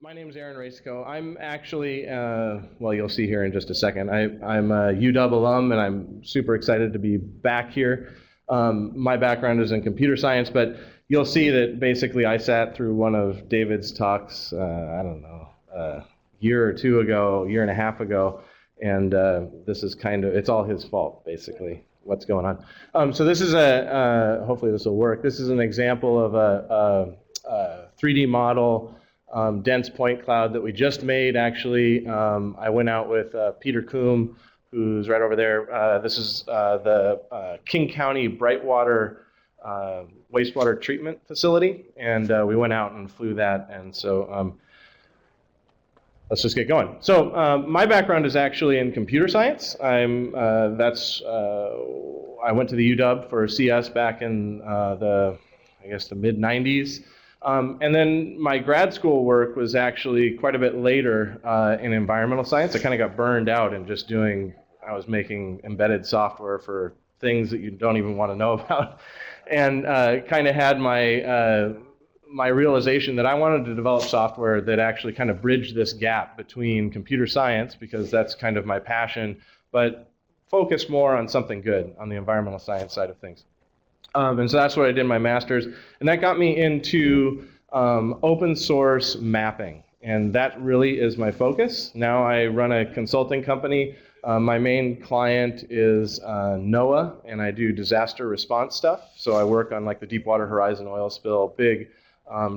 My name is Aaron Racicot. I'm actually, well, you'll see here in just a second. I'm a UW alum, and I'm super excited to be back here. My background is in computer science, but you'll see that basically I sat through one of David's talks, I don't know, a year or two ago, a year and a half ago, and this is it's all his fault, basically, what's going on. So this is hopefully this will work. This is an example of a 3D model dense point cloud that we just made, actually. I went out with Peter Coombe, who's right over there. This is the King County Brightwater wastewater treatment facility, and we went out and flew that, and so let's just get going. So my background is actually in computer science. I went to the UW for CS back in the mid-90s. And then my grad school work was actually quite a bit later in environmental science. I kind of got burned out in just I was making embedded software for things that you don't even want to know about. And kind of had my realization that I wanted to develop software that actually kind of bridged this gap between computer science, because that's kind of my passion, but focus more on something good on the environmental science side of things. And so that's what I did in my master's, and that got me into open source mapping, and that really is my focus. Now I run a consulting company. My main client is NOAA, and I do disaster response stuff. So I work on like the Deepwater Horizon oil spill, big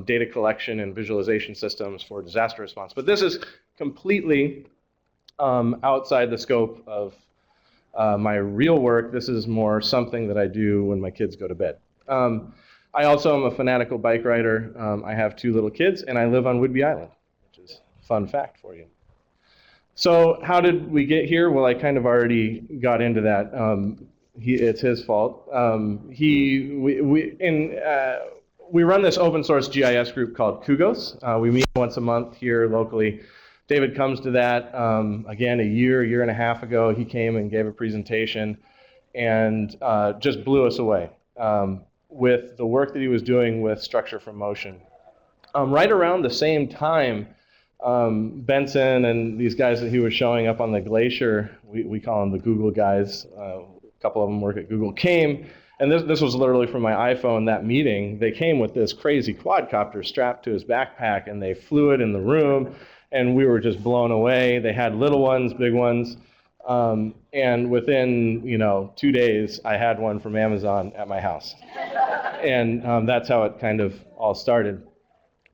data collection and visualization systems for disaster response. But this is completely outside the scope of my real work. This is more something that I do when my kids go to bed. I also am a fanatical bike rider. I have 2 little kids, and I live on Whidbey Island, which is a fun fact for you. So how did we get here? Well, I kind of already got into that. It's his fault. We run this open source GIS group called CUGOS. We meet once a month here locally. David comes to that, again, a year and a half ago. He came and gave a presentation and just blew us away with the work that he was doing with structure from motion. Right around the same time, Benson and these guys that he was showing up on the glacier, we call them the Google guys, a couple of them work at Google, came, and this was literally from my iPhone, that meeting. They came with this crazy quadcopter strapped to his backpack, and they flew it in the room. And we were just blown away. They had little ones, big ones, and within 2 days, I had one from Amazon at my house, and that's how it kind of all started.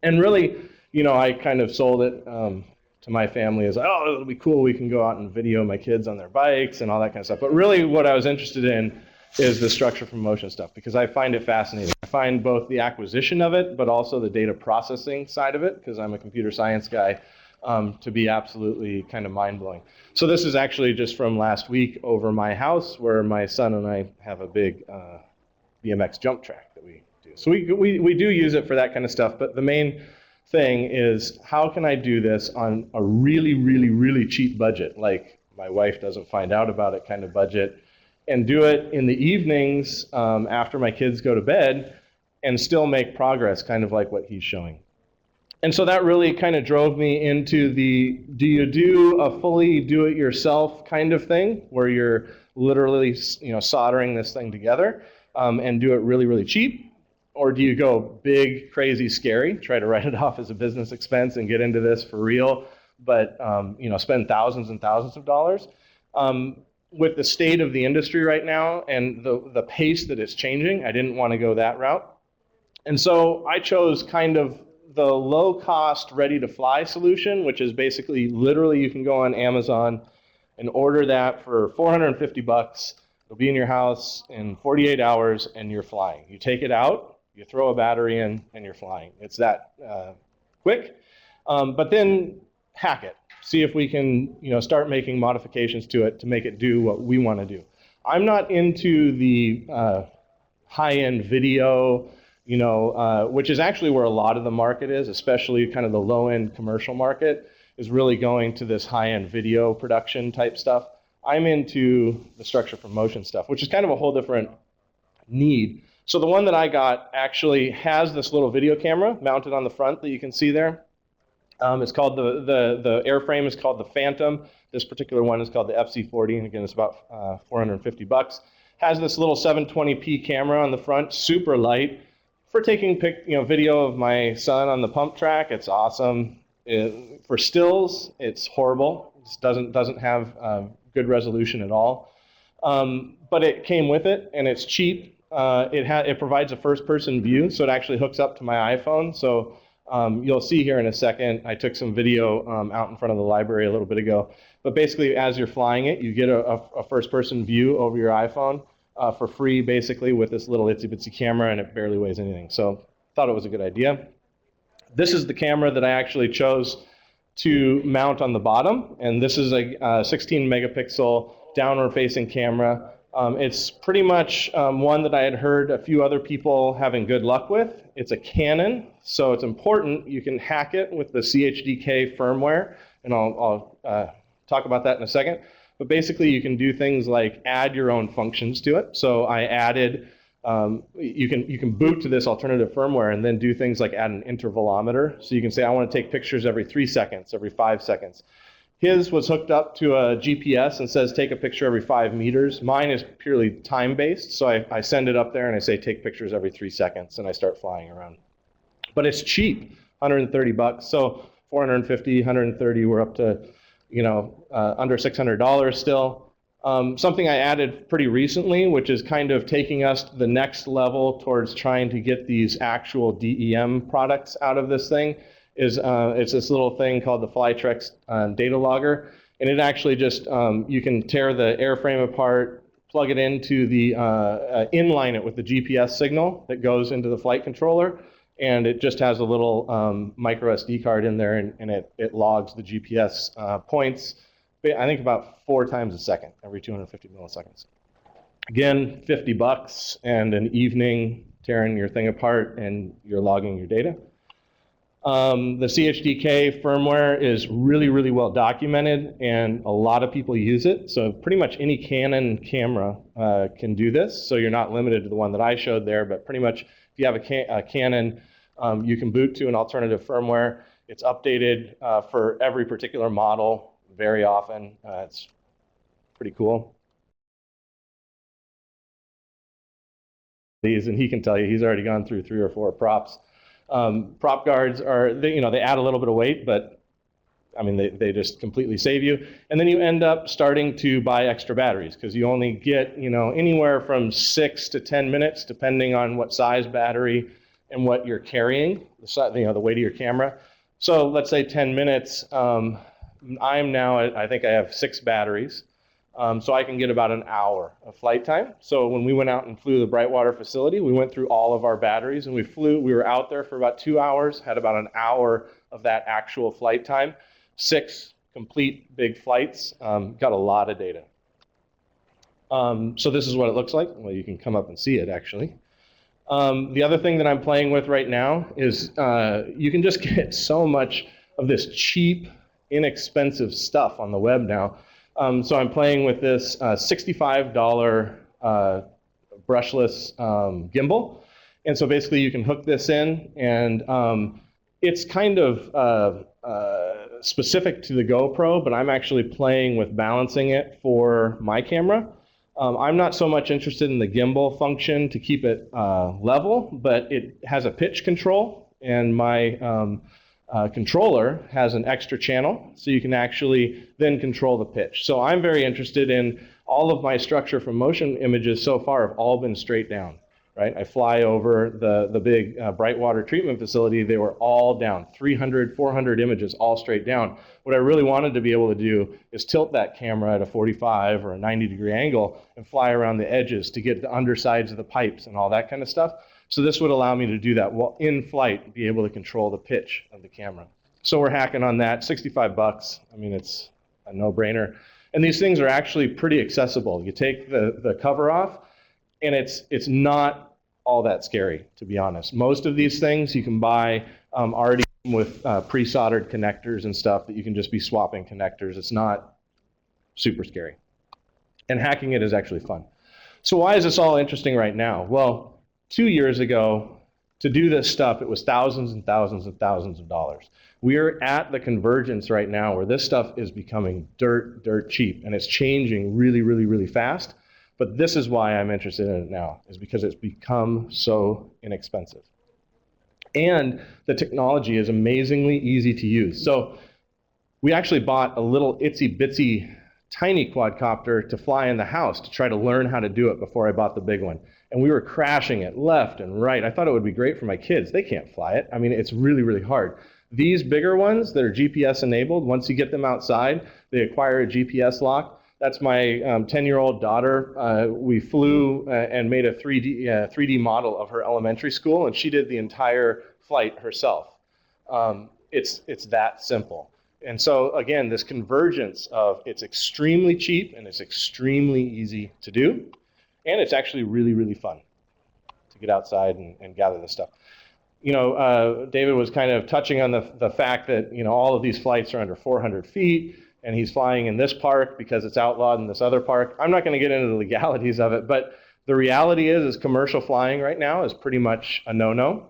And really, I kind of sold it to my family as, oh, it'll be cool. We can go out and video my kids on their bikes and all that kind of stuff. But really, what I was interested in is the structure from motion stuff, because I find it fascinating. I find both the acquisition of it, but also the data processing side of it, because I'm a computer science guy. To be absolutely kind of mind-blowing. So this is actually just from last week over my house, where my son and I have a big BMX jump track that we do. So we do use it for that kind of stuff, but the main thing is, how can I do this on a really, really, really cheap budget, like my wife doesn't find out about it kind of budget, and do it in the evenings after my kids go to bed and still make progress, kind of like what he's showing. And so that really kind of drove me into the, do you do a fully do-it-yourself kind of thing, where you're literally soldering this thing together and do it really, really cheap? Or do you go big, crazy, scary, try to write it off as a business expense and get into this for real, but spend thousands and thousands of dollars? With the state of the industry right now and the pace that it's changing, I didn't want to go that route. And so I chose kind of the low-cost, ready-to-fly solution, which is basically literally you can go on Amazon and order that for $450. It'll be in your house in 48 hours, and you're flying. You take it out, you throw a battery in, and you're flying. It's that quick. But then hack it. See if we can start making modifications to it to make it do what we want to do. I'm not into the high-end video, which is actually where a lot of the market is, especially kind of the low-end commercial market, is really going to this high-end video production type stuff. I'm into the structure from motion stuff, which is kind of a whole different need. So the one that I got actually has this little video camera mounted on the front that you can see there. It's called the airframe is called the Phantom. This particular one is called the FC40, and again, it's about $450. Has this little 720p camera on the front, super light. For taking video of my son on the pump track, it's awesome. For stills, it's horrible. It doesn't have good resolution at all. But it came with it, and it's cheap. It provides a first-person view, so it actually hooks up to my iPhone. So you'll see here in a second, I took some video out in front of the library a little bit ago. But basically, as you're flying it, you get a first-person view over your iPhone for free, basically, with this little itsy-bitsy camera, and it barely weighs anything. So thought it was a good idea. This is the camera that I actually chose to mount on the bottom, and this is a 16 megapixel downward-facing camera. It's pretty much one that I had heard a few other people having good luck with. It's a Canon, so it's important. You can hack it with the CHDK firmware, and I'll talk about that in a second. But basically, you can do things like add your own functions to it. So I added, you can boot to this alternative firmware and then do things like add an intervalometer. So you can say, I want to take pictures every 3 seconds, every 5 seconds. His was hooked up to a GPS and says take a picture every 5 meters. Mine is purely time-based, so I send it up there and I say take pictures every 3 seconds, and I start flying around. But it's cheap, $130. So 450, 130, we're up to under $600 still. Something I added pretty recently, which is kind of taking us to the next level towards trying to get these actual DEM products out of this thing, is it's this little thing called the Flytrex data logger, and it actually just you can tear the airframe apart, plug it into the inline it with the GPS signal that goes into the flight controller, and it just has a little micro SD card in there, and it logs the GPS points. I think about 4 times a second, every 250 milliseconds. Again, $50 and an evening tearing your thing apart, and you're logging your data. The CHDK firmware is really, really well documented, and a lot of people use it. So pretty much any Canon camera can do this. So you're not limited to the one that I showed there, but pretty much if you have a Canon, you can boot to an alternative firmware. It's updated for every particular model very often. It's pretty cool. And he can tell you, he's already gone through 3 or 4 props. Prop guards are, they add a little bit of weight, but I mean, they just completely save you. And then you end up starting to buy extra batteries, because you only get, anywhere from 6 to 10 minutes, depending on what size battery and what you're carrying, the weight of your camera. So let's say 10 minutes. I'm now, I think I have 6 batteries. So I can get about an hour of flight time. So when we went out and flew the Brightwater facility, we went through all of our batteries, and we were out there for about 2 hours, had about an hour of that actual flight time. 6 complete big flights, got a lot of data. So this is what it looks like. Well, you can come up and see it, actually. The other thing that I'm playing with right now is you can just get so much of this cheap, inexpensive stuff on the web now. So I'm playing with this $65 brushless gimbal. And so basically you can hook this in, and it's kind of specific to the GoPro, but I'm actually playing with balancing it for my camera. I'm not so much interested in the gimbal function to keep it level, but it has a pitch control, and my controller has an extra channel, so you can actually then control the pitch. So I'm very interested in all of my structure from motion images so far have all been straight down, right? I fly over the big Brightwater treatment facility. They were all down, 300, 400 images, all straight down. What I really wanted to be able to do is tilt that camera at a 45 or a 90-degree angle and fly around the edges to get the undersides of the pipes and all that kind of stuff. So this would allow me to do that while in flight, be able to control the pitch of the camera. So we're hacking on that, $65. I mean, it's a no-brainer. And these things are actually pretty accessible. You take the cover off, and it's not all that scary, to be honest. Most of these things you can buy already with pre-soldered connectors and stuff that you can just be swapping connectors. It's not super scary. And hacking it is actually fun. So why is this all interesting right now? Well, 2 years ago, To do this stuff, it was thousands and thousands and thousands of dollars. We are at the convergence right now where this stuff is becoming dirt cheap, and it's changing really, really, really fast. But this is why I'm interested in it now, is because it's become so inexpensive. And the technology is amazingly easy to use. So we actually bought a little itsy bitsy tiny quadcopter to fly in the house to try to learn how to do it before I bought the big one. And we were crashing it left and right. I thought it would be great for my kids. They can't fly it. I mean, it's really, really hard. These bigger ones that are GPS enabled, once you get them outside, they acquire a GPS lock. That's my 10-year-old daughter. We flew and made a 3D model of her elementary school, and she did the entire flight herself. It's that simple. And so, again, this convergence of it's extremely cheap and it's extremely easy to do, and it's actually really, really fun to get outside and gather this stuff. You know, David was kind of touching on the fact that, you know, all of these flights are under 400 feet, and he's flying in this park because it's outlawed in this other park. I'm not going to get into the legalities of it, but the reality is commercial flying right now is pretty much a no-no.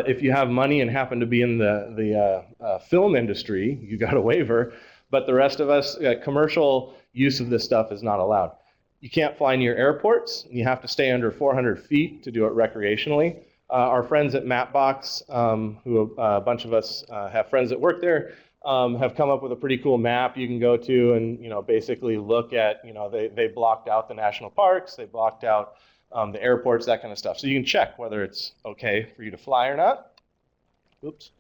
If you have money and happen to be in the film industry, you got a waiver, but the rest of us, commercial use of this stuff is not allowed. You can't fly near airports, and you have to stay under 400 feet to do it recreationally. Our friends at Mapbox, who a bunch of us have friends that work there, have come up with a pretty cool map you can go to and, you know, basically look at, you know, they blocked out the national parks, they blocked out the airports, that kind of stuff. So you can check whether it's okay for you to fly or not. Oops.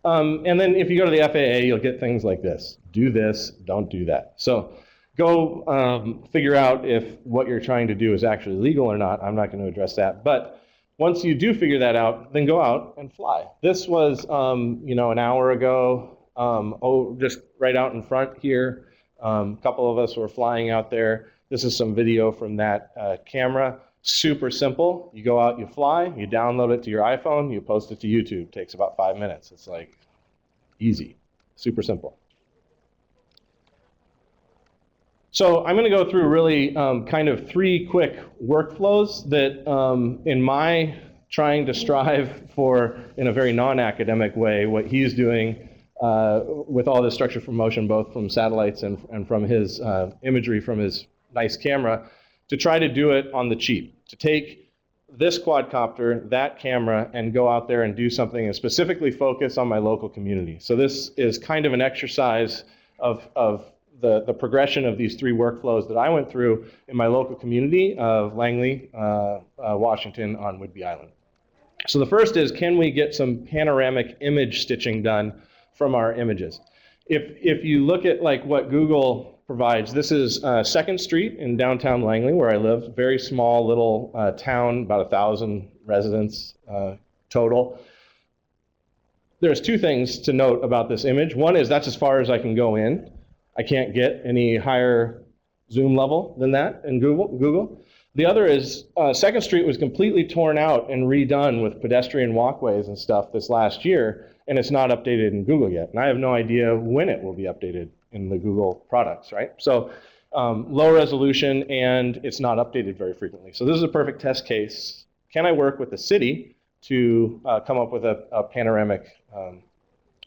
And then if you go to the FAA, you'll get things like this. Do this, don't do that. So go figure out if what you're trying to do is actually legal or not. I'm not going to address that. But once you do figure that out, then go out and fly. This was, you know, an hour ago, just right out in front here. A couple of us were flying out there. This is some video from that camera. Super simple. You go out, you fly, you download it to your iPhone, you post it to YouTube. Takes about 5 minutes. It's like easy, super simple. So I'm going to go through really kind of 3 quick workflows that in my trying to strive for, in a very non-academic way, what he's doing with all this structure from motion, both from satellites and from his imagery from his nice camera, to try to do it on the cheap. To take this quadcopter, that camera, and go out there and do something and specifically focus on my local community. So this is kind of an exercise of the progression of these 3 workflows that I went through in my local community of Langley, Washington on Whidbey Island. So the first is, can we get some panoramic image stitching done from our images? If you look at like what Google provides, this is 2nd Street in downtown Langley, where I live. Very small little town, about 1,000 residents total. There's 2 things to note about this image. One is that's as far as I can go in. I can't get any higher zoom level than that in Google. The other is 2nd Street was completely torn out and redone with pedestrian walkways and stuff this last year, and it's not updated in Google yet. And I have no idea when it will be updated in the Google products, right? So low resolution, and it's not updated very frequently. So this is a perfect test case. Can I work with the city to come up with a panoramic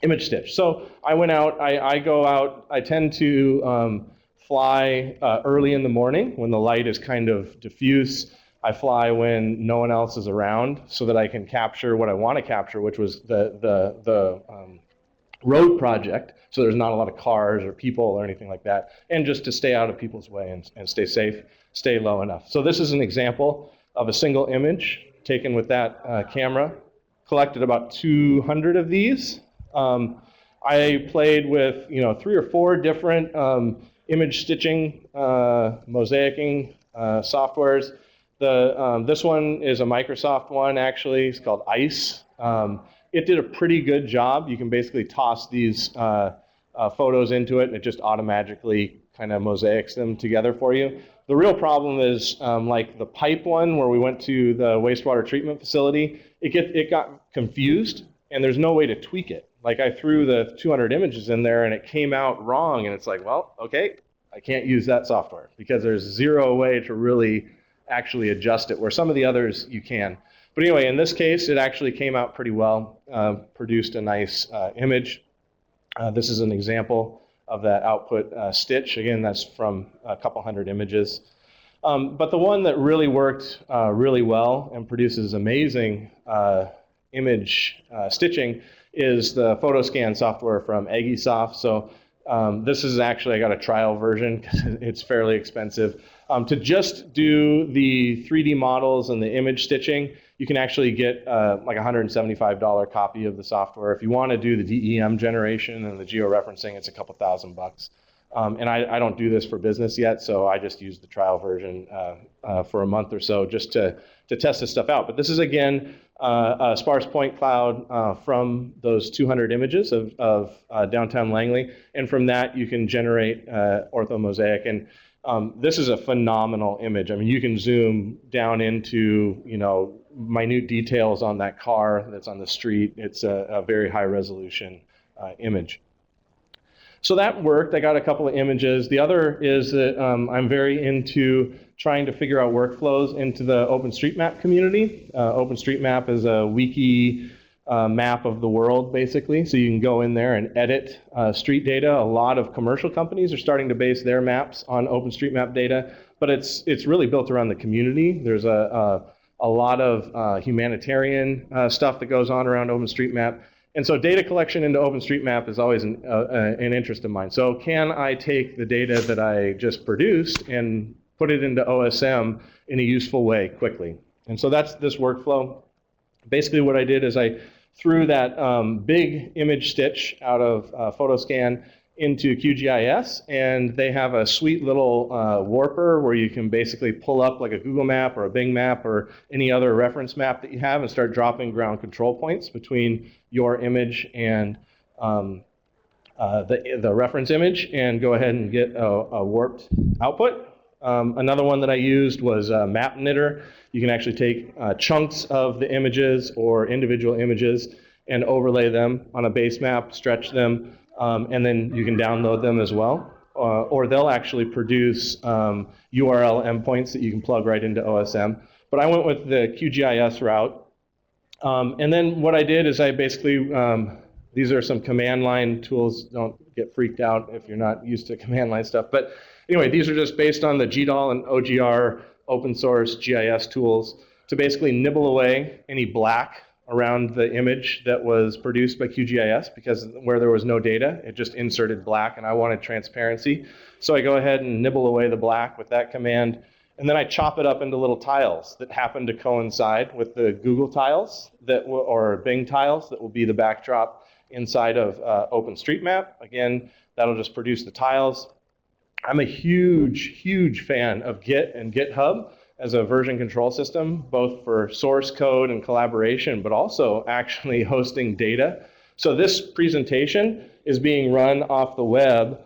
image stitch? So I went out, I go out, I tend to fly early in the morning when the light is kind of diffuse. I fly when no one else is around so that I can capture what I want to capture, which was the road project, so there's not a lot of cars or people or anything like that, and just to stay out of people's way and stay safe, stay low enough. So this is an example of a single image taken with that camera. Collected about 200 of these. I played with 3 or 4 different image stitching, mosaicing softwares. This one is a Microsoft one, actually. It's called ICE. It did a pretty good job. You can basically toss these photos into it, and it just automatically kind of mosaics them together for you. The real problem is like the pipe one where we went to the wastewater treatment facility, it got confused, and there's no way to tweak it. Like I threw the 200 images in there, and it came out wrong, and it's like, well, okay, I can't use that software because there's zero way to really actually adjust it, where some of the others you can. But anyway, in this case, it actually came out pretty well, produced a nice image. This is an example of that output stitch. Again, that's from a couple hundred images. But the one that really worked really well and produces amazing image stitching is the PhotoScan software from AggiSoft. So this is actually, I got a trial version because it's fairly expensive. To just do the 3D models and the image stitching, you can actually get like a $175 copy of the software. If you want to do the DEM generation and the georeferencing, it's a couple $1,000. And I don't do this for business yet, so I just use the trial version for a month or so just to test this stuff out. But this is, again, a sparse point cloud from those 200 images of downtown Langley. And from that, you can generate orthomosaic. And this is a phenomenal image. I mean, you can zoom down into, you know, minute details on that car that's on the street. It's a very high resolution image. So that worked. I got a couple of images. The other is that I'm very into trying to figure out workflows into the OpenStreetMap community. OpenStreetMap is a wiki map of the world, basically. So you can go in there and edit street data. A lot of commercial companies are starting to base their maps on OpenStreetMap data, but it's really built around the community. There's a lot of humanitarian stuff that goes on around OpenStreetMap. And so data collection into OpenStreetMap is always an interest of mine. So can I take the data that I just produced and put it into OSM in a useful way quickly? And so that's this workflow. Basically what I did is I threw that big image stitch out of PhotoScan into QGIS, and they have a sweet little warper where you can basically pull up like a Google map or a Bing map or any other reference map that you have and start dropping ground control points between your image and the reference image, and go ahead and get a warped output. Another one that I used was Map Knitter. You can actually take chunks of the images or individual images and overlay them on a base map, stretch them, and then you can download them as well. Or they'll actually produce URL endpoints that you can plug right into OSM. But I went with the QGIS route. And then what I did is I basically, these are some command line tools. Don't get freaked out if you're not used to command line stuff. But anyway, these are just based on the GDAL and OGR open source GIS tools to basically nibble away any black around the image that was produced by QGIS, because where there was no data, it just inserted black, and I wanted transparency. So I go ahead and nibble away the black with that command, and then I chop it up into little tiles that happen to coincide with the Google tiles or Bing tiles that will be the backdrop inside of OpenStreetMap. Again, that'll just produce the tiles. I'm a huge, huge fan of Git and GitHub as a version control system, both for source code and collaboration, but also actually hosting data. So this presentation is being run off the web.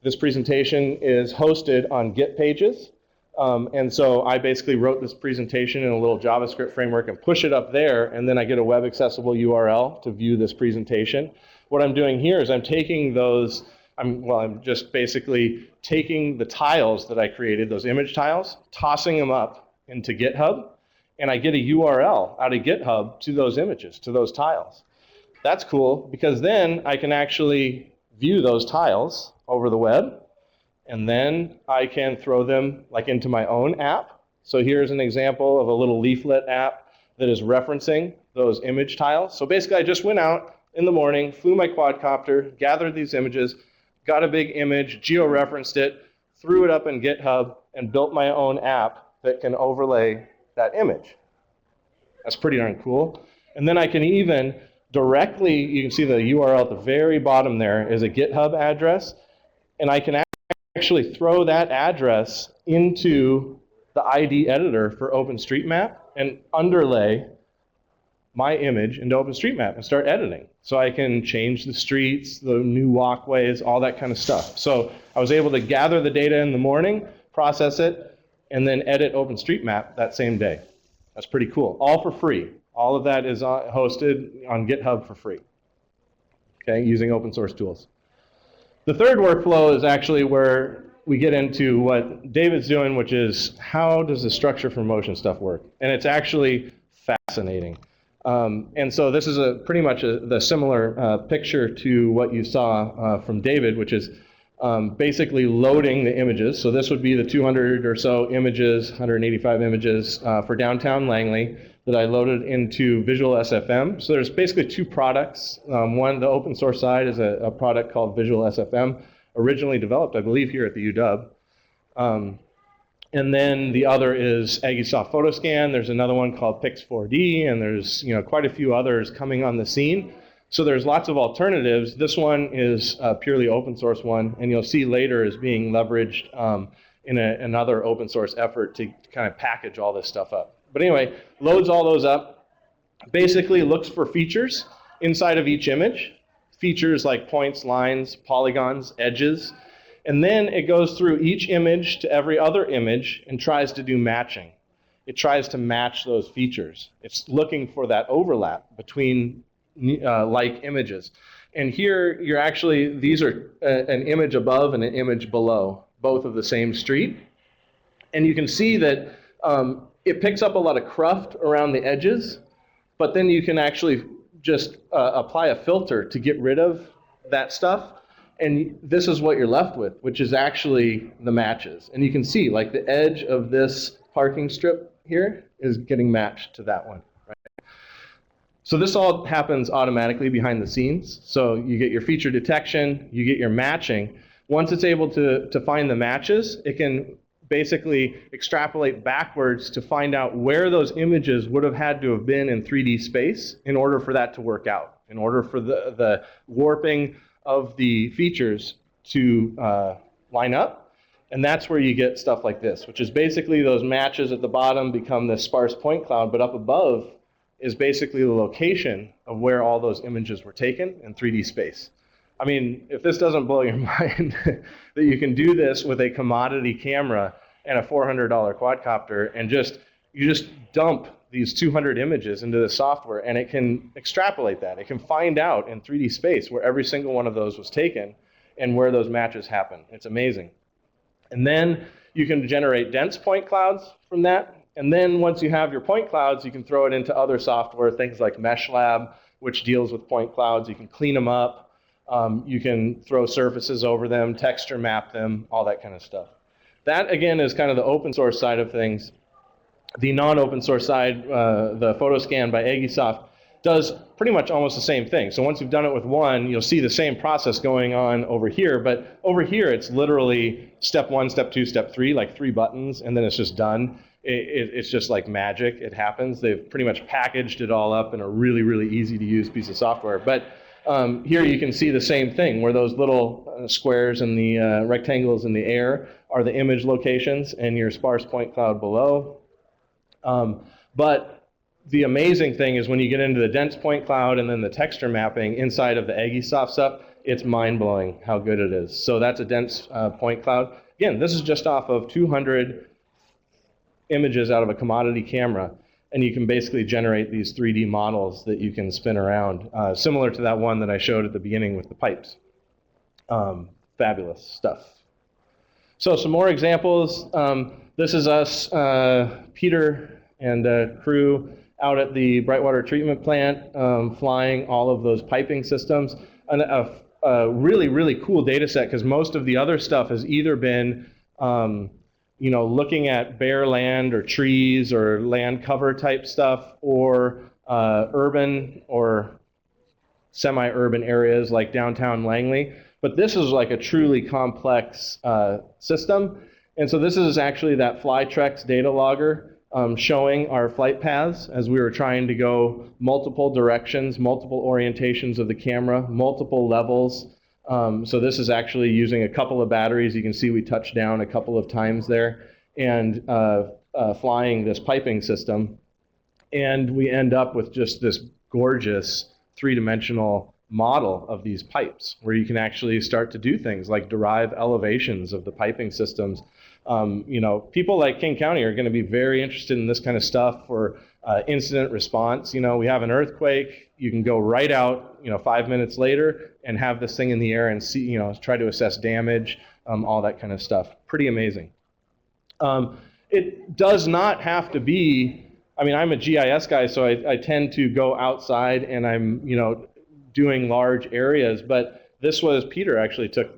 This presentation is hosted on Git pages. And so I basically wrote this presentation in a little JavaScript framework and push it up there, and then I get a web accessible URL to view this presentation. What I'm doing here is I'm taking those, I'm just basically taking the tiles that I created, those image tiles, tossing them up into GitHub, and I get a URL out of GitHub to those images, to those tiles. That's cool, because then I can actually view those tiles over the web, and then I can throw them like into my own app. So here's an example of a little leaflet app that is referencing those image tiles. So basically I just went out in the morning, flew my quadcopter, gathered these images, got a big image, georeferenced it, threw it up in GitHub, and built my own app that can overlay that image. That's pretty darn cool. And then I can even directly, you can see the URL at the very bottom there is a GitHub address, and I can actually throw that address into the ID editor for OpenStreetMap and underlay my image into OpenStreetMap and start editing. So I can change the streets, the new walkways, all that kind of stuff. So I was able to gather the data in the morning, process it, and then edit OpenStreetMap that same day. That's pretty cool. All for free. All of that is hosted on GitHub for free, okay, using open source tools. The third workflow is actually where we get into what David's doing, which is how does the structure for motion stuff work? And it's actually fascinating. And so this is pretty much the similar picture to what you saw from David, which is basically loading the images. So this would be the 200 or so images, 185 images for downtown Langley that I loaded into Visual SFM. So there's basically two products. One, the open source side, is a product called Visual SFM, originally developed, I believe, here at the UW. And then the other is AggieSoft PhotoScan. There's another one called Pix4D, and there's quite a few others coming on the scene. So there's lots of alternatives. This one is a purely open source one, and you'll see later is being leveraged in another open source effort to kind of package all this stuff up. But anyway, loads all those up, basically looks for features inside of each image, features like points, lines, polygons, edges, and then it goes through each image to every other image and tries to do matching. It tries to match those features. It's looking for that overlap between like images. And here, these are an image above and an image below, both of the same street. And you can see that it picks up a lot of cruft around the edges, but then you can actually just apply a filter to get rid of that stuff. And this is what you're left with, which is actually the matches. And you can see, like, the edge of this parking strip here is getting matched to that one. Right? So this all happens automatically behind the scenes. So you get your feature detection, you get your matching. Once it's able to find the matches, it can basically extrapolate backwards to find out where those images would have had to have been in 3D space in order for that to work out, in order for the warping of the features to line up. And that's where you get stuff like this, which is basically those matches at the bottom become this sparse point cloud, but up above is basically the location of where all those images were taken in 3D space. I mean, if this doesn't blow your mind, that you can do this with a commodity camera and a $400 quadcopter, and you just dump these 200 images into the software, and it can extrapolate that. It can find out in 3D space where every single one of those was taken and where those matches happen. It's amazing. And then you can generate dense point clouds from that. And then once you have your point clouds, you can throw it into other software, things like MeshLab, which deals with point clouds. You can clean them up. You can throw surfaces over them, texture map them, all that kind of stuff. That, again, is kind of the open source side of things. The non-open source side, the PhotoScan by AggieSoft, does pretty much almost the same thing. So once you've done it with one, you'll see the same process going on over here. But over here, it's literally step 1, step 2, step 3, like 3 buttons, and then it's just done. It's just like magic. It happens. They've pretty much packaged it all up in a really, really easy to use piece of software. But here you can see the same thing, where those little squares and the rectangles in the air are the image locations, and your sparse point cloud below. But the amazing thing is when you get into the dense point cloud and then the texture mapping inside of the AggieSoft stuff, it's mind-blowing how good it is. So that's a dense point cloud. Again, this is just off of 200 images out of a commodity camera, and you can basically generate these 3D models that you can spin around, similar to that one that I showed at the beginning with the pipes. Fabulous stuff. So some more examples. This is us, Peter and crew, out at the Brightwater treatment plant, flying all of those piping systems. And a really, really cool data set, because most of the other stuff has either been looking at bare land or trees or land cover type stuff, or urban or semi-urban areas like downtown Langley. But this is like a truly complex system. And so this is actually that Flytrex data logger showing our flight paths as we were trying to go multiple directions, multiple orientations of the camera, multiple levels. So this is actually using a couple of batteries. You can see we touched down a couple of times there, and flying this piping system. And we end up with just this gorgeous three-dimensional model of these pipes, where you can actually start to do things like derive elevations of the piping systems. People like King County are going to be very interested in this kind of stuff for incident response. We have an earthquake. You can go right out, 5 minutes later and have this thing in the air and see, try to assess damage. all that kind of stuff. Pretty amazing. It does not have to be, I mean, I'm a GIS guy, so I tend to go outside and I'm, doing large areas, but this was, Peter actually took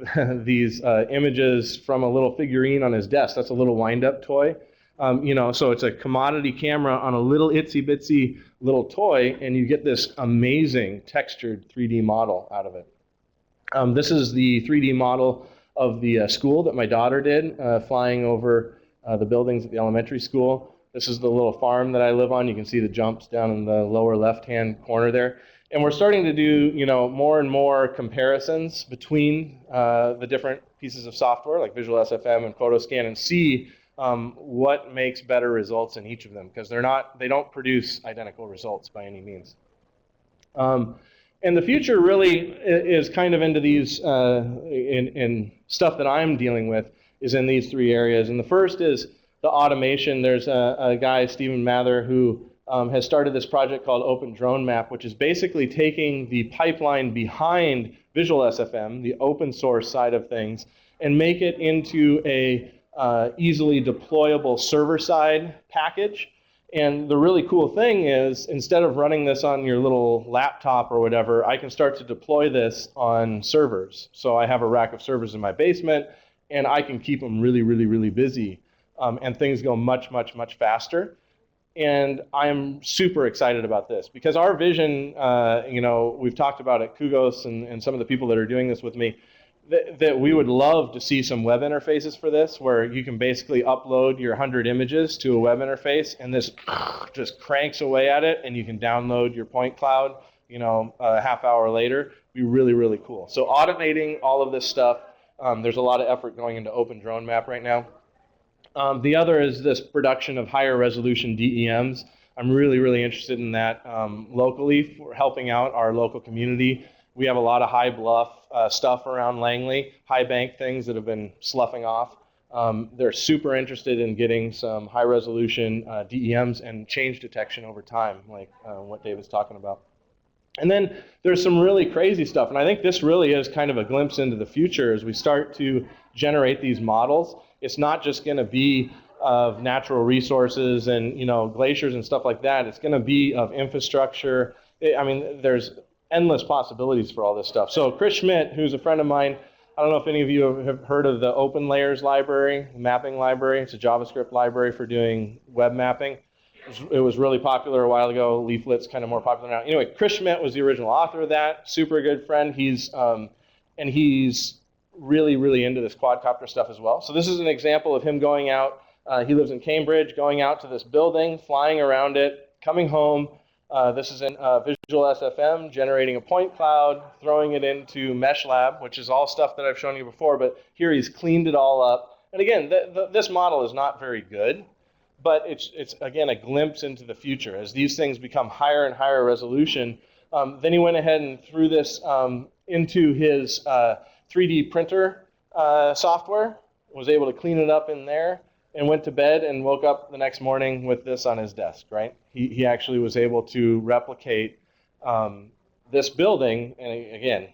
these images from a little figurine on his desk. That's a little wind-up toy. So it's a commodity camera on a little itsy-bitsy little toy, and you get this amazing textured 3D model out of it. This is the 3D model of the school that my daughter did, flying over the buildings at the elementary school. This is the little farm that I live on. You can see the jumps down in the lower left-hand corner there. And we're starting to do, more and more comparisons between the different pieces of software, like Visual SFM and PhotoScan, and see what makes better results in each of them, because they don't produce identical results by any means. And the future really is kind of into these, in stuff that I'm dealing with, is in these three areas. And the first is the automation. There's a guy, Stephen Mather, who has started this project called Open Drone Map, which is basically taking the pipeline behind Visual SFM, the open source side of things, and make it into a easily deployable server-side package. And the really cool thing is, instead of running this on your little laptop or whatever, I can start to deploy this on servers. So I have a rack of servers in my basement, and I can keep them really, really, really busy. And things go much, much, much faster. And I'm super excited about this, because our vision, we've talked about at CUGOS and some of the people that are doing this with me, that we would love to see some web interfaces for this, where you can basically upload your 100 images to a web interface, and this just cranks away at it, and you can download your point cloud, a half hour later. Be really, really cool. So automating all of this stuff, there's a lot of effort going into Open Drone Map right now. The other is this production of higher resolution DEMs. I'm really, really interested in that locally, for helping out our local community. We have a lot of high bluff stuff around Langley, high bank things that have been sloughing off. They're super interested in getting some high resolution DEMs and change detection over time, like what David's talking about. And then there's some really crazy stuff, and I think this really is kind of a glimpse into the future as we start to generate these models. It's not just going to be of natural resources and glaciers and stuff like that. It's going to be of infrastructure. I mean, there's endless possibilities for all this stuff. So Chris Schmidt, who's a friend of mine, I don't know if any of you have heard of the Open Layers library, mapping library. It's a JavaScript library for doing web mapping. It was really popular a while ago. Leaflet's kind of more popular now. Anyway, Chris Schmidt was the original author of that. Super good friend. He's really, really into this quadcopter stuff as well. So this is an example of him going out. He lives in Cambridge, going out to this building, flying around it, coming home. This is in Visual SFM, generating a point cloud, throwing it into MeshLab, which is all stuff that I've shown you before, but here he's cleaned it all up. And again, this model is not very good, but it's again, a glimpse into the future. As these things become higher and higher resolution, then he went ahead and threw this into his 3D printer software, was able to clean it up in there, and went to bed and woke up the next morning with this on his desk, right? He actually was able to replicate this building, and again,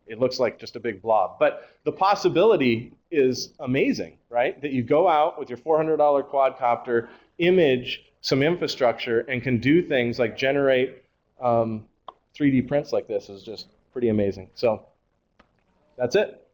it looks like just a big blob. But the possibility is amazing, right? That you go out with your $400 quadcopter, image some infrastructure, and can do things like generate 3D prints like this is just pretty amazing. So that's it.